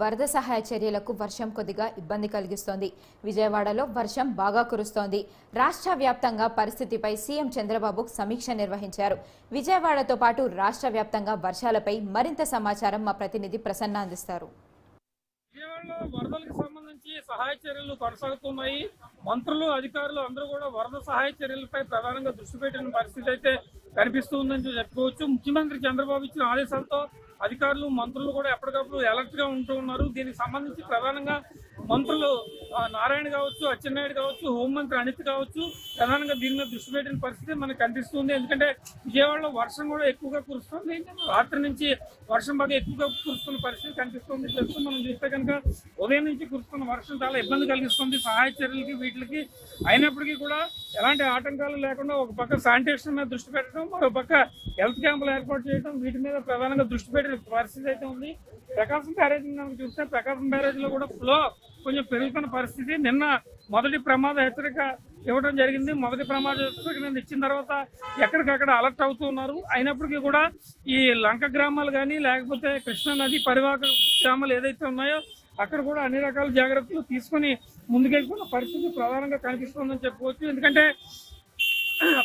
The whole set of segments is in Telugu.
వరద సహాయ చర్యలకు వర్షం కొద్దిగా ఇబ్బంది కలిగిస్తోంది. విజయవాడలో వర్షం బాగా కురుస్తోంది. రాష్ట్ర వ్యాప్తంగా పరిస్థితిపై సీఎం చంద్రబాబు సమీక్ష నిర్వహించారు. విజయవాడతో పాటు రాష్ట్ర వ్యాప్తంగా వర్షాలపై మరింత సమాచారం మా ప్రతినిధి ప్రసన్న అందిస్తారు. విజయవాడలో వరదలకు సంబంధించి సహాయ చర్యలు కొనసాగుతున్నాయి. మంత్రులు, అధికారులు అందరూ కూడా వరద సహాయ చర్యలపై ప్రధానంగా దృష్టి పెట్టిన పరిస్థితి అయితే కనిపిస్తుందని చెప్పుకోవచ్చు. ముఖ్యమంత్రి చంద్రబాబు ఇచ్చిన ఆదేశాలతో అధికారులు, మంత్రులు కూడా ఎప్పటికప్పుడు అలర్ట్ గా ఉంటూ ఉన్నారు. దీనికి సంబంధించి ప్రధానంగా మంత్రులు నారాయణ కావచ్చు, అచ్చెన్నాయుడు కావచ్చు, హోంమంత్రి అనిత్ కావచ్చు ప్రధానంగా దీని మీద దృష్టి పెట్టిన పరిస్థితి మనకు కనిపిస్తుంది. ఎందుకంటే విజయవాడలో వర్షం కూడా ఎక్కువగా కురుస్తుంది. రాత్రి నుంచి వర్షం బాగా ఎక్కువగా కురుస్తున్న పరిస్థితి కనిపిస్తుంది. ప్రస్తుతం మనం చూస్తే కనుక ఉదయం నుంచి కురుస్తున్న వర్షం చాలా ఇబ్బంది కలిగిస్తుంది సహాయ చర్యలకి వీటికి. అయినప్పటికీ కూడా ఎలాంటి ఆటంకాలు లేకుండా ఒక పక్క శానిటేషన్ మీద దృష్టి పెట్టడం, మరో పక్క హెల్త్ క్యాంపులు ఏర్పాటు చేయడం, వీటి మీద ప్రధానంగా దృష్టి పెట్టిన పరిస్థితి అయితే ఉంది. ప్రకాశం బ్యారేజ్ కనుక చూస్తే ప్రకాశం బ్యారేజ్ లో కూడా ఫ్లో కొంచెం పెరుగుతున్న పరిస్థితి. నిన్న మొదటి ప్రమాద హెచ్చరిక ఇవ్వడం జరిగింది. మొదటి ప్రమాద హెచ్చరిక ఇచ్చిన తర్వాత ఎక్కడికక్కడ అలర్ట్ అవుతూ ఉన్నారు. అయినప్పటికీ కూడా ఈ లంక గ్రామాలు కానీ లేకపోతే కృష్ణా నది పరివాహక గ్రామాలు ఏదైతే ఉన్నాయో అక్కడ కూడా అన్ని రకాల జాగ్రత్తలు తీసుకుని ముందుకెళ్తున్న పరిస్థితి ప్రధానంగా కనిపిస్తుందని చెప్పుకోవచ్చు. ఎందుకంటే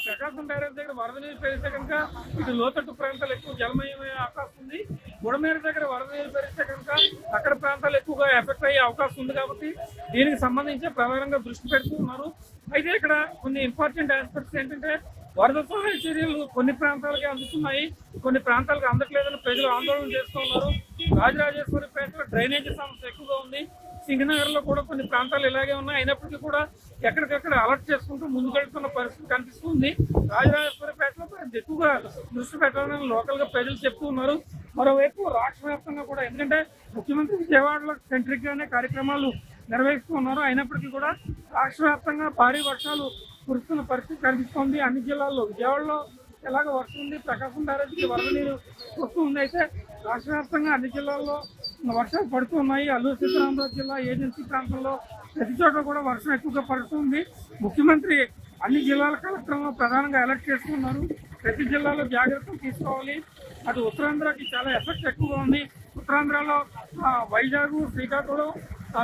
ప్రకాశం బ్యారేజ్ దగ్గర వరద నీరు పెరిగితే కనుక ఇటు లోతట్టు ప్రాంతాలు ఎక్కువ జలమయమయ్యే అవకాశం ఉంది. బుడమేరు దగ్గర వరద నీరు పెరిగితే కనుక అక్కడ ప్రాంతాలు ఎక్కువగా ఎఫెక్ట్ అయ్యే అవకాశం ఉంది. కాబట్టి దీనికి సంబంధించి ప్రధానంగా దృష్టి పెడుతూ ఉన్నారు. అయితే ఇక్కడ కొన్ని ఇంపార్టెంట్ ఆస్పెక్ట్స్ ఏంటంటే వరద సహాయ చర్యలు కొన్ని ప్రాంతాలకే అందుతున్నాయి, కొన్ని ప్రాంతాలకు అందట్లేదని ప్రజలు ఆందోళన చేస్తూ ఉన్నారు. రాజరాజేశ్వరిపేటలో డ్రైనేజీ సమస్య ఎక్కువగా ఉంది. సింగనగర్ లో కూడా కొన్ని ప్రాంతాలు ఇలాగే ఉన్నాయి. అయినప్పటికీ కూడా ఎక్కడికక్కడ అలర్ట్ చేసుకుంటూ ముందుకెళ్తున్న పరిస్థితి కనిపిస్తుంది. రాజరాజేశ్వరిపేటలో ఎక్కువగా దృష్టి పెట్టాలని లోకల్ గా ప్రజలు చెప్తూ ఉన్నారు. మరోవైపు రాష్ట్ర వ్యాప్తంగా కూడా, ఎందుకంటే ముఖ్యమంత్రి విజయవాడలో సెంట్రిక్ గానే కార్యక్రమాలు నిర్వహిస్తూ ఉన్నారు. అయినప్పటికీ కూడా రాష్ట్ర వ్యాప్తంగా భారీ వర్షాలు కురుస్తున్న పరిస్థితి కనిపిస్తోంది. అన్ని జిల్లాల్లో విజయవాడలో ఎలాగ వర్షం ఉంది, ప్రకాశం బ్యారేజ్కి వరద నీరు వస్తూ ఉంది. అయితే రాష్ట్ర వ్యాప్తంగా అన్ని జిల్లాల్లో వర్షాలు పడుతూ ఉన్నాయి. అల్లూరు సీతారామరాజు జిల్లా ఏజెన్సీ ప్రాంతంలో ప్రతి చోట కూడా వర్షం ఎక్కువగా పడుతుంది. ముఖ్యమంత్రి అన్ని జిల్లాల కలెక్టర్లను ప్రధానంగా అలర్ట్ చేస్తున్నారు. ప్రతి జిల్లాలో జాగ్రత్తలు తీసుకోవాలి. అటు ఉత్తరాంధ్రకి చాలా ఎఫెక్ట్ ఎక్కువగా ఉంది. ఉత్తరాంధ్రలో వైజాగ్, శ్రీకాకుళం,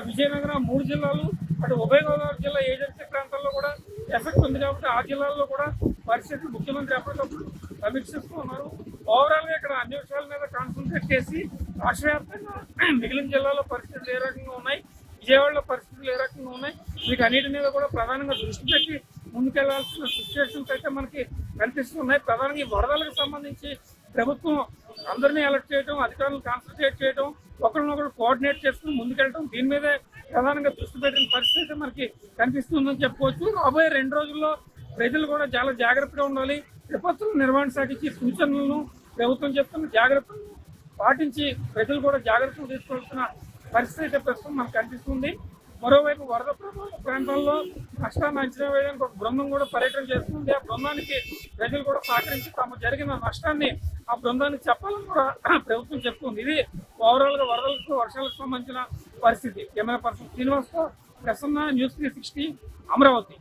విజయనగరం 3 జిల్లాలు, అటు ఉభయ గోదావరి జిల్లా ఏజెన్సీ ప్రాంతాల్లో కూడా ఎఫెక్ట్ ఉంది. కాబట్టి ఆ జిల్లాల్లో కూడా పరిస్థితి ముఖ్యమంత్రి ఎప్పటికప్పుడు సమీక్షిస్తూ ఉన్నారు. ఓవరాల్ గా ఇక్కడ అన్ని విషయాల మీద కాన్సన్ట్రేట్ చేసి రాష్ట్ర వ్యాప్తంగా మిగిలిన జిల్లాలో పరిస్థితులు ఏ రకంగా ఉన్నాయి, విజయవాడలో పరిస్థితులు ఏ రకంగా ఉన్నాయి, వీటన్నిటి మీద కూడా ప్రధానంగా దృష్టి పెట్టి ముందుకెళ్లాల్సిన సిచ్యువేషన్స్ అయితే మనకి కనిపిస్తున్నాయి. ప్రధానంగా ఈ వరదలకు సంబంధించి ప్రభుత్వం అందరినీ అలర్ట్ చేయడం, అధికారులను కాన్సన్ట్రేట్ చేయడం, ఒకరినొకరు కోఆర్డినేట్ చేసుకుని ముందుకెళ్ళడం, దీని మీదే ప్రధానంగా దృష్టి పెట్టిన పరిస్థితి మనకి కనిపిస్తుందని చెప్పుకోవచ్చు. రాబోయే 2 రోజుల్లో ప్రజలు కూడా చాలా జాగ్రత్తగా ఉండాలి. విపత్తుల నిర్వహణ శాఖ ఇచ్చే సూచనలను, ప్రభుత్వం చెప్తున్న జాగ్రత్తలను పాటించి ప్రజలు కూడా జాగ్రత్తలు తీసుకోవాల్సిన పరిస్థితి అయితే ప్రస్తుతం మనకు కనిపిస్తుంది. మరోవైపు వరద ప్రభావిత ప్రాంతాల్లో నష్టాన్ని అంచనా వేయడానికి ఒక బృందం కూడా పర్యటన చేస్తుంది. ఆ బృందానికి ప్రజలు కూడా సహకరించి తమ జరిగిన నష్టాన్ని ఆ బృందానికి చెప్పాలని కూడా ప్రభుత్వం చెప్తుంది. ఇది ఓవరాల్ గా వరదలకు, వర్షాలకు సంబంధించిన పరిస్థితి. కెమెరా పర్సన్ శ్రీనివాస్తో ప్రసన్న, న్యూస్ 360, అమరావతి.